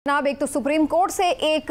जनाब, एक तो सुप्रीम कोर्ट से एक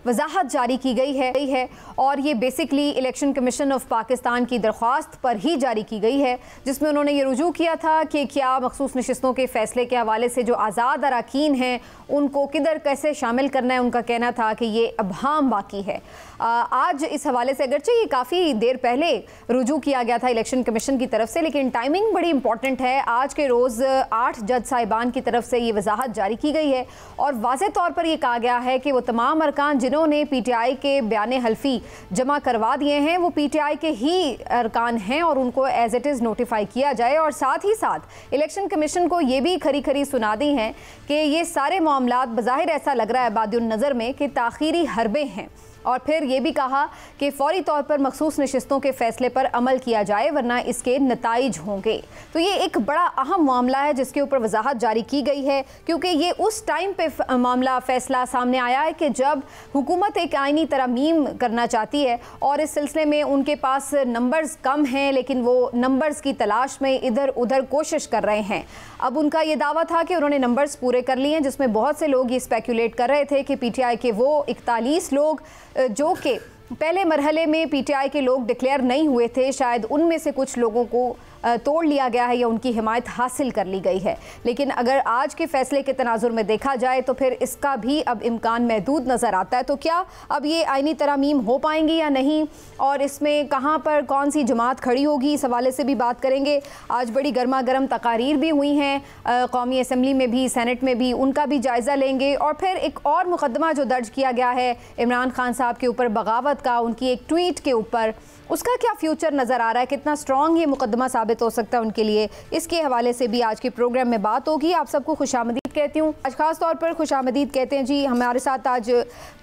वजाहत जारी की गई है और ये basically election commission of Pakistan की दरख्वास्त पर ही जारी की गई है, जिसमें उन्होंने ये रुजू किया था कि क्या मखसूस नशिस्तों के फैसले के हवाले से जो आज़ाद अरकान हैं उनको किधर कैसे शामिल करना है। उनका कहना था कि ये अबहाम बाकी है। आज इस हवाले से अगरचे ये काफ़ी देर पहले रुजू किया गया था इलेक्शन कमीशन की तरफ से, लेकिन टाइमिंग बड़ी इंपॉर्टेंट है। आज के रोज़ 8 जज साहिबान की तरफ से ये वजाहत जारी की गई है और वाज़े तौर पर यह कहा गया है कि वो तमाम अरकान जिन्होंने पीटीआई के बयान हल्फी जमा करवा दिए हैं वो पीटीआई के ही अरकान हैं और उनको एज इट इज़ नोटिफाई किया जाए। और साथ ही साथ इलेक्शन कमीशन को ये भी खरी खरी सुना दी हैं कि ये सारे मामलात बज़ाहिर ऐसा लग रहा है बादियुन नज़र में कि ताख़ीरी हरबे हैं। और फिर ये भी कहा कि फौरी तौर पर मखसूस नशिस्तों के फैसले पर अमल किया जाए वरना इसके नताइज होंगे। तो ये एक बड़ा अहम मामला है जिसके ऊपर वजाहत जारी की गई है, क्योंकि ये उस टाइम पे मामला फैसला सामने आया है कि जब हुकूमत एक आइनी तरमीम करना चाहती है और इस सिलसिले में उनके पास नंबर्स कम हैं, लेकिन वो नंबर्स की तलाश में इधर उधर कोशिश कर रहे हैं। अब उनका ये दावा था कि उन्होंने नंबर्स पूरे कर लिए हैं, जिसमें बहुत से लोग ये स्पेकुलेट कर रहे थे कि पीटीआई के वो 41 लोग जो कि पहले मरहले में पीटीआई के लोग डिक्लेयर नहीं हुए थे, शायद उनमें से कुछ लोगों को तोड़ लिया गया है या उनकी हिमायत हासिल कर ली गई है। लेकिन अगर आज के फैसले के तनाजुर में देखा जाए तो फिर इसका भी अब इम्कान महदूद नज़र आता है। तो क्या अब ये आइनी तरमीम हो पाएंगी या नहीं, और इसमें कहाँ पर कौन सी जमात खड़ी होगी, इस हवाले से भी बात करेंगे। आज बड़ी गर्मा गर्म तकारीर भी हुई हैं कौमी असम्बली में भी, सेनेट में भी, उनका भी जायज़ा लेंगे। और फिर एक और मुकदमा जो दर्ज किया गया है इमरान खान साहब के ऊपर बगावत का, उनकी एक ट्वीट के ऊपर, उसका क्या फ्यूचर नज़र आ रहा है, कितना स्ट्रॉन्ग ये मुकदमा साबित हो सकता है उनके लिए, इसके हवाले से भी आज के प्रोग्राम में बात होगी। आप सबको खुशामदीद कहती हूँ। आज ख़ास तौर पर खुशामदीद कहते हैं जी, हमारे साथ आज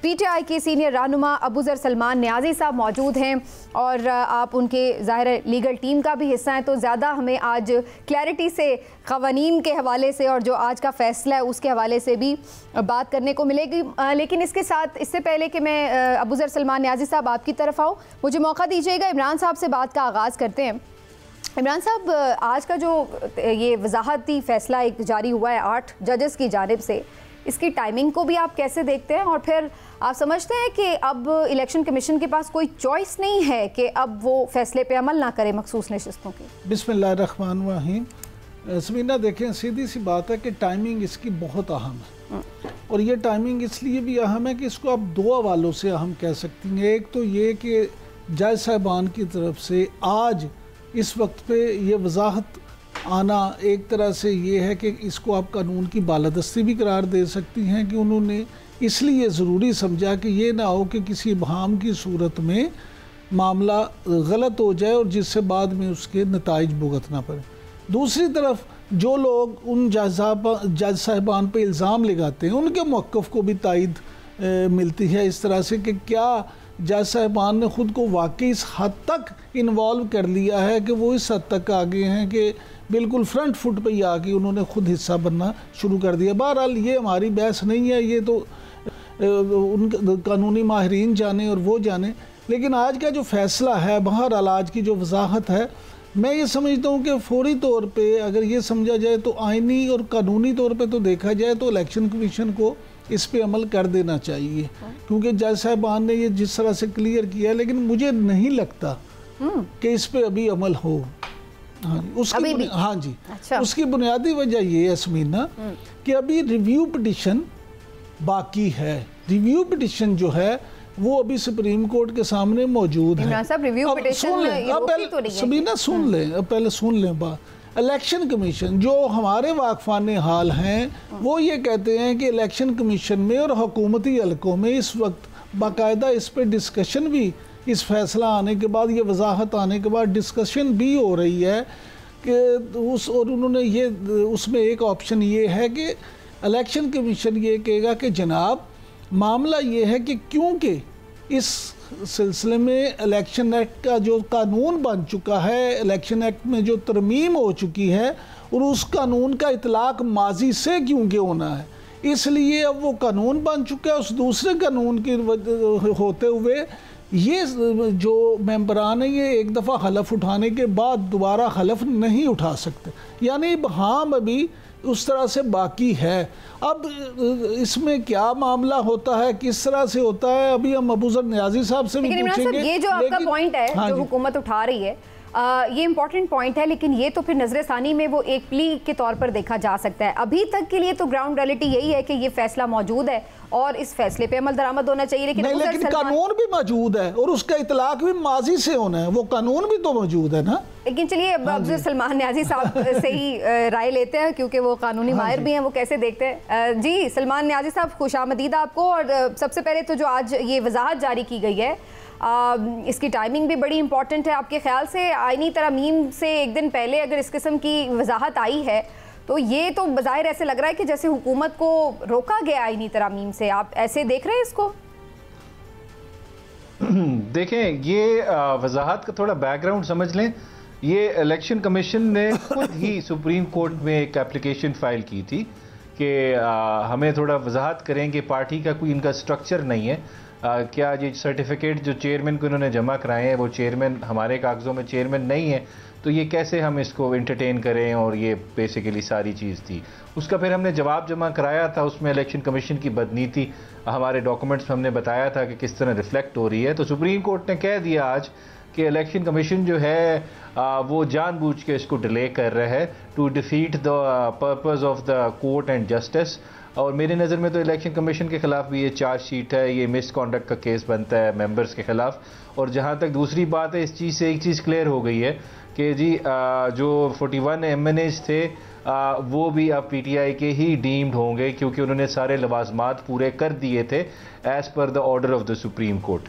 पीटीआई के सीनियर रहनुमा अबू ज़र सलमान नियाज़ी साहब मौजूद हैं और आप उनके ज़ाहिर लीगल टीम का भी हिस्सा हैं, तो ज़्यादा हमें आज क्लैरिटी से क़वानीन के हवाले से और जो आज का फ़ैसला है उसके हवाले से भी बात करने को मिलेगी। लेकिन इसके साथ, इससे पहले कि मैं अबू ज़र सलमान नियाज़ी साहब आपकी तरफ आऊँ, मुझे मौका दीजिएगा इमरान साहब से बात का आगाज़ करते हैं। इमरान साहब, आज का जो ये वजाहती फ़ैसला एक जारी हुआ है 8 जजेस की जानिब से, इसकी टाइमिंग को भी आप कैसे देखते हैं, और फिर आप समझते हैं कि अब इलेक्शन कमीशन के पास कोई चॉइस नहीं है कि अब वो फ़ैसले पे अमल ना करे मखसूस नशिस्तों की? बिस्मिल्लाहिर्रहमानिर्रहीम। समीना, देखें, सीधी सी बात है कि टाइमिंग इसकी बहुत अहम है, और ये टाइमिंग इसलिए भी अहम है कि इसको आप दो हवालों से अहम कह सकती हैं। एक तो ये कि जज साहिबान की तरफ से आज इस वक्त पे ये वजाहत आना एक तरह से ये है कि इसको आप कानून की बालादस्ती भी करार दे सकती हैं कि उन्होंने इसलिए ज़रूरी समझा कि ये ना हो कि किसी इबहाम की सूरत में मामला गलत हो जाए और जिससे बाद में उसके नताइज भुगतना पड़े। दूसरी तरफ जो लोग उन जज साहिबान पे इल्ज़ाम लगाते हैं उनके मौक़िफ़ को भी तायद मिलती है, इस तरह से कि क्या जज साहिबान ने ख़ुद को वाकई इस हद तक इन्वॉल्व कर लिया है कि वो इस हद तक आगे हैं कि बिल्कुल फ्रंट फुट पे ही आके उन्होंने ख़ुद हिस्सा बनना शुरू कर दिया। बहरहाल ये हमारी बहस नहीं है, ये तो उन कानूनी माहिरीन जाने और वो जाने। लेकिन आज का जो फ़ैसला है, बहरहाल आज की जो वजाहत है, मैं ये समझता हूँ कि फ़ौरी तौर पे अगर ये समझा जाए तो आइनी और कानूनी तौर पे तो देखा जाए तो इलेक्शन कमीशन को इस पे अमल कर देना चाहिए, क्योंकि जज साहिबान ने ये जिस तरह से क्लियर किया, लेकिन मुझे नहीं लगता कि इस पे अभी अमल हो। हाँ जी, अच्छा। उसकी बुनियादी वजह ये है समीना कि अभी रिव्यू पिटिशन बाकी है। रिव्यू पिटिशन जो है वो अभी सुप्रीम कोर्ट के सामने मौजूद है। समीना सुन लें, पहले सुन लें बात। इलेक्शन कमीशन जो हमारे वाकफान हाल हैं वो ये कहते हैं कि इलेक्शन कमीशन में और हुकूमती हलकों में इस वक्त बाकायदा इस पर डिस्कशन भी, इस फैसला आने के बाद, ये वजाहत आने के बाद डिस्कशन भी हो रही है कि और उन्होंने ये उसमें एक ऑप्शन ये है कि इलेक्शन कमीशन ये कहेगा कि जनाब मामला ये है कि क्योंकि इस सिलसिले में इलेक्शन एक्ट का जो कानून बन चुका है, इलेक्शन एक्ट में जो तरमीम हो चुकी है, और उस कानून का इतलाक़ माजी से क्योंकि होना है, इसलिए अब वो कानून बन चुका है, उस दूसरे कानून के होते हुए ये जो मेंबरान है ये एक दफ़ा हलफ उठाने के बाद दोबारा हलफ नहीं उठा सकते। यानी हाँ अभी उस तरह से बाकी है। अब इसमें क्या मामला होता है, किस तरह से होता है, अभी हम अबूजर नियाजी साहब से भी पूछेंगे। ये जो आपका पॉइंट है, जो हुकूमत उठा रही है, ये इंपॉर्टेंट पॉइंट है, लेकिन ये तो फिर नजरसानी में वो एक प्ली के तौर पर देखा जा सकता है। अभी तक के लिए तो ग्राउंड रियलिटी यही है कि ये फैसला मौजूद है और इस फैसले पे अमल दरामद होना चाहिए। लेकिन कानून भी मौजूद है और उसका इतलाक भी माजी से होना है, वो कानून भी तो मौजूद है ना। लेकिन चलिए अब सलमान न्याजी साहब से ही राय लेते हैं, क्योंकि वो कानूनी माहिर भी हैं, वो कैसे देखते हैं। जी सलमान न्याजी साहब, खुशामदीद आपको। और सबसे पहले तो जो आज ये वजाहत जारी की गई है, इसकी टाइमिंग भी बड़ी इंपॉर्टेंट है। आपके ख्याल से आईनी तरमीम से एक दिन पहले अगर इस किस्म की वजाहत आई है तो ये तो बज़ाहिर ऐसे लग रहा है कि जैसे हुकूमत को रोका गया आईनी तरमीम से। आप ऐसे देख रहे हैं इसको? देखें, ये वजाहत का थोड़ा बैकग्राउंड समझ लें। ये इलेक्शन कमीशन ने खुद ही सुप्रीम कोर्ट में एक एप्लीकेशन फाइल की थी कि हमें थोड़ा वजाहत करें कि पार्टी का कोई इनका स्ट्रक्चर नहीं है। क्या ये सर्टिफिकेट जो चेयरमैन को इन्होंने जमा कराए हैं वो चेयरमैन हमारे कागज़ों में चेयरमैन नहीं है, तो ये कैसे हम इसको इंटरटेन करें, और ये बेसिकली सारी चीज़ थी। उसका फिर हमने जवाब जमा कराया था, उसमें इलेक्शन कमीशन की बदनीति हमारे डॉक्यूमेंट्स में हमने बताया था कि किस तरह रिफ्लेक्ट हो रही है। तो सुप्रीम कोर्ट ने कह दिया आज कि इलेक्शन कमीशन जो है वो जानबूझ के इसको डिले कर रहा है to defeat the purpose of the court and justice. और मेरी नज़र में तो इलेक्शन कमीशन के ख़िलाफ़ भी ये चार्जशीट है, ये मिसकॉन्डक्ट का केस बनता है मेंबर्स के ख़िलाफ़। और जहाँ तक दूसरी बात है, इस चीज़ से एक चीज़ क्लियर हो गई है कि जी जो 41 MNAs थे वो भी अब PTI के ही डीम्ड होंगे, क्योंकि उन्होंने सारे लवाजमात पूरे कर दिए थे as per the order of the supreme court.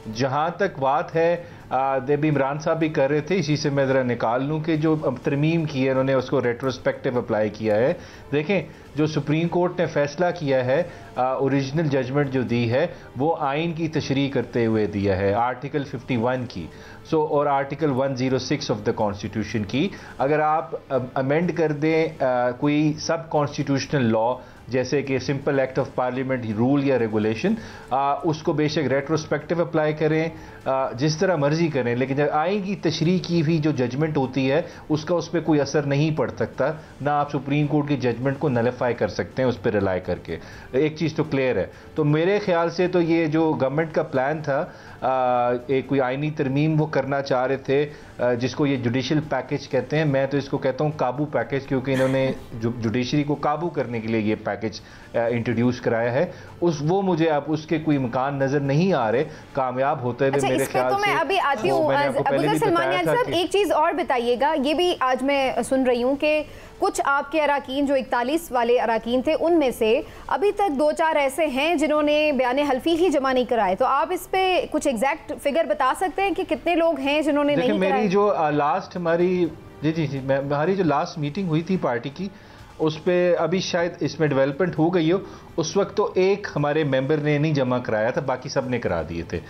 जहाँ तक बात है देवी इमरान साहब भी कर रहे थे, इसी से मैं ज़रा निकाल लूँ कि जो तरमीम की है उन्होंने उसको रेट्रोस्पेक्टिव अप्लाई किया है। देखें, जो सुप्रीम कोर्ट ने फ़ैसला किया है, ओरिजिनल जजमेंट जो दी है वो आइन की तशरीह करते हुए दिया है, आर्टिकल 51 की और आर्टिकल 106 ऑफ द कॉन्स्टिट्यूशन की। अगर आप अमेंड कर दें कोई सब कॉन्स्टिट्यूशनल लॉ जैसे कि simple act of parliament rule या रेगुलेशन, उसको बेशक रेट्रोस्पेक्टिव अप्लाई करें, जिस तरह मर्जी करें, लेकिन जब आइन की तशरीह की भी जो जजमेंट होती है उसका उस पर कोई असर नहीं पड़ सकता, ना आप सुप्रीम कोर्ट की जजमेंट को नलिफाई कर सकते हैं उस पर रिलाई करके। एक चीज़ तो क्लियर है। तो मेरे ख्याल से तो ये जो गवर्नमेंट का प्लान था, एक कोई आइनी तरमीम वो करना चाह रहे थे, जिसको ये जुडिशल पैकेज कहते हैं, मैं तो इसको कहता हूँ काबू पैकेज, क्योंकि इन्होंने जुडिशरी को काबू करने के लिए ये पैकेज इंट्रोड्यूस कराया है। वो मुझे अब उसके कोई इम्कान नजर नहीं आ रहे कामयाब होते हुए। मेरे ख्याल तो मैं अभी आती हूँ। सलमान न्याजी साहब, एक चीज़ और बताइएगा, ये भी आज मैं सुन रही हूँ कि कुछ आपके अराकीन जो 41 वाले अराकीन थे उनमें से अभी तक 2-4 ऐसे हैं जिन्होंने बयान हल्फी ही जमा नहीं कराए। तो आप इस पे कुछ एग्जैक्ट फिगर बता सकते हैं कि कितने लोग हैं जिन्होंने नहीं कराए? मेरी जो लास्ट हमारी जो लास्ट मीटिंग हुई थी पार्टी की, उस पर अभी शायद इसमें डेवलपमेंट हो गई हो। उस वक्त तो एक हमारे मेंबर ने नहीं जमा कराया था, बाकी सब ने करा दिए थे।